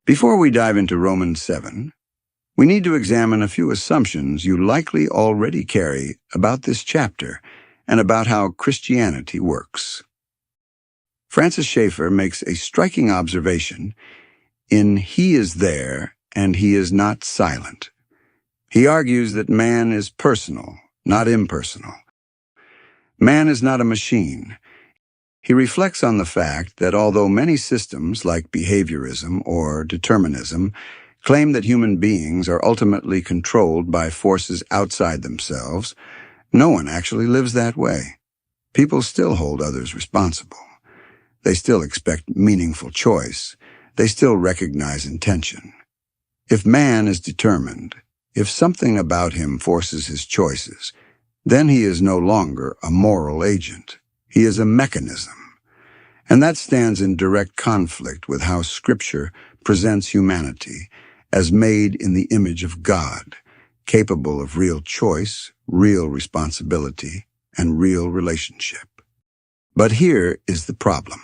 Before we dive into Romans 7, we need to examine a few assumptions you likely already carry about this chapter and about how Christianity works. Francis Schaeffer makes a striking observation in He is there and He is not silent. He argues that man is personal, not impersonal. Man is not a machine. He reflects on the fact that although many systems like behaviorism or determinism claim that human beings are ultimately controlled by forces outside themselves, no one actually lives that way. People still hold others responsible. They still expect meaningful choice. They still recognize intention. If man is determined, if something about him forces his choices, then he is no longer a moral agent. He is a mechanism. And that stands in direct conflict with how Scripture presents humanity as made in the image of God, capable of real choice, real responsibility, and real relationship. But here is the problem.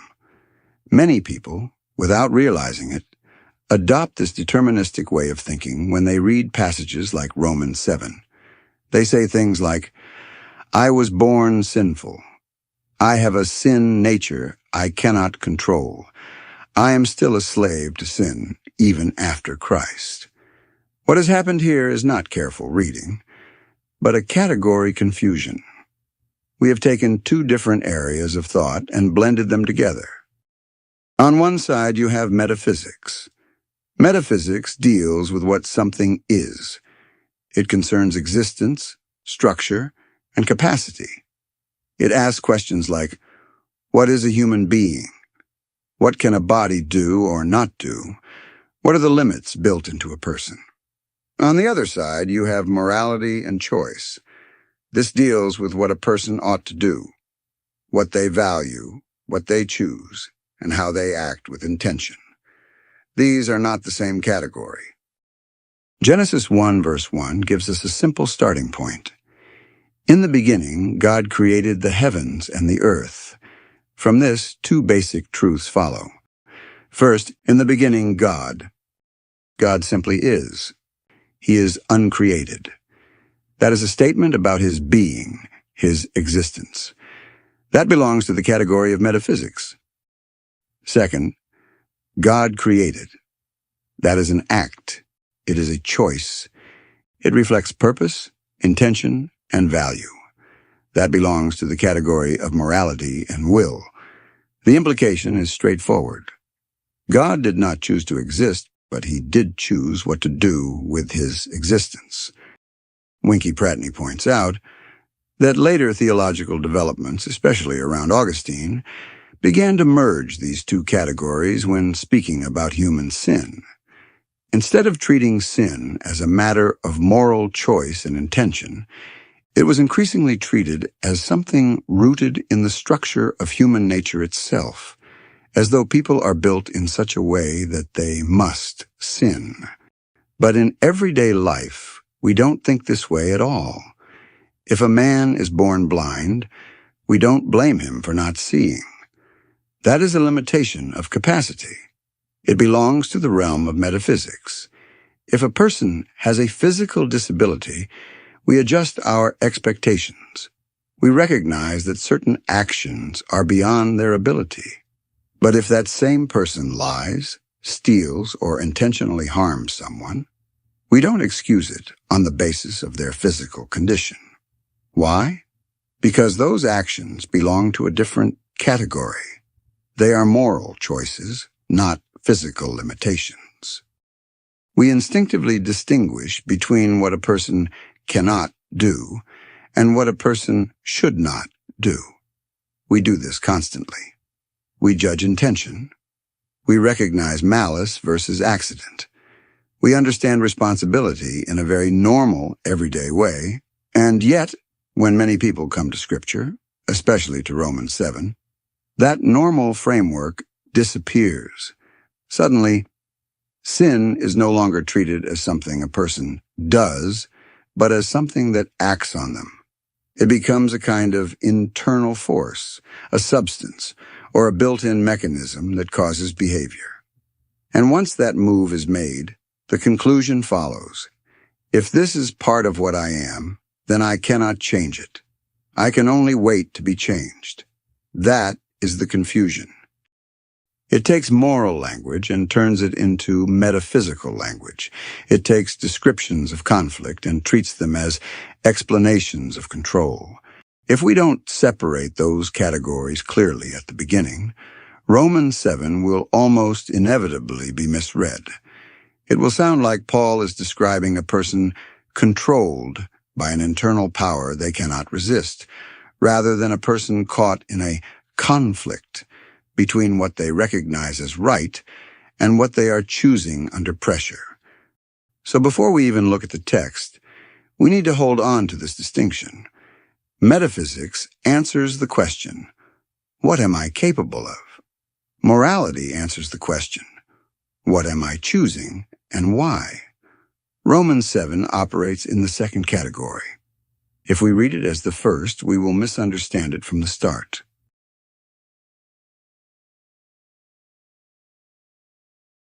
Many people, without realizing it, adopt this deterministic way of thinking when they read passages like Romans 7. They say things like, I was born sinful. I have a sin nature I cannot control. I am still a slave to sin, even after Christ. What has happened here is not careful reading, but a category confusion. We have taken two different areas of thought and blended them together. On one side, you have metaphysics. Metaphysics deals with what something is. It concerns existence, structure, and capacity. It asks questions like, what is a human being? What can a body do or not do? What are the limits built into a person? On the other side, you have morality and choice. This deals with what a person ought to do, what they value, what they choose, and how they act with intention. These are not the same category. Genesis 1 verse 1 gives us a simple starting point. In the beginning, God created the heavens and the earth. From this, two basic truths follow. First, in the beginning, God. God simply is. He is uncreated. That is a statement about his being, his existence. That belongs to the category of metaphysics. Second, God created. That is an act. It is a choice. It reflects purpose, intention, and value. That belongs to the category of morality and will. The implication is straightforward. God did not choose to exist, but he did choose what to do with his existence. Winky Pratney points out that later theological developments, especially around Augustine, began to merge these two categories when speaking about human sin. Instead of treating sin as a matter of moral choice and intention, it was increasingly treated as something rooted in the structure of human nature itself, as though people are built in such a way that they must sin. But in everyday life, we don't think this way at all. If a man is born blind, we don't blame him for not seeing. That is a limitation of capacity. It belongs to the realm of metaphysics. If a person has a physical disability, we adjust our expectations. We recognize that certain actions are beyond their ability. But if that same person lies, steals, or intentionally harms someone, we don't excuse it on the basis of their physical condition. Why? Because those actions belong to a different category. They are moral choices, not physical limitations. We instinctively distinguish between what a person cannot do and what a person should not do. We do this constantly. We judge intention. We recognize malice versus accident. We understand responsibility in a very normal, everyday way, and yet, when many people come to Scripture, especially to Romans 7, that normal framework disappears. Suddenly, sin is no longer treated as something a person does, but as something that acts on them. It becomes a kind of internal force, a substance, or a built-in mechanism that causes behavior. And once that move is made, the conclusion follows. If this is part of what I am, then I cannot change it. I can only wait to be changed. That is the confusion. It takes moral language and turns it into metaphysical language. It takes descriptions of conflict and treats them as explanations of control. If we don't separate those categories clearly at the beginning, Romans 7 will almost inevitably be misread. It will sound like Paul is describing a person controlled by an internal power they cannot resist, rather than a person caught in a conflict between what they recognize as right and what they are choosing under pressure. So before we even look at the text, we need to hold on to this distinction. Metaphysics answers the question, what am I capable of? Morality answers the question, what am I choosing and why? Romans 7 operates in the second category. If we read it as the first, we will misunderstand it from the start.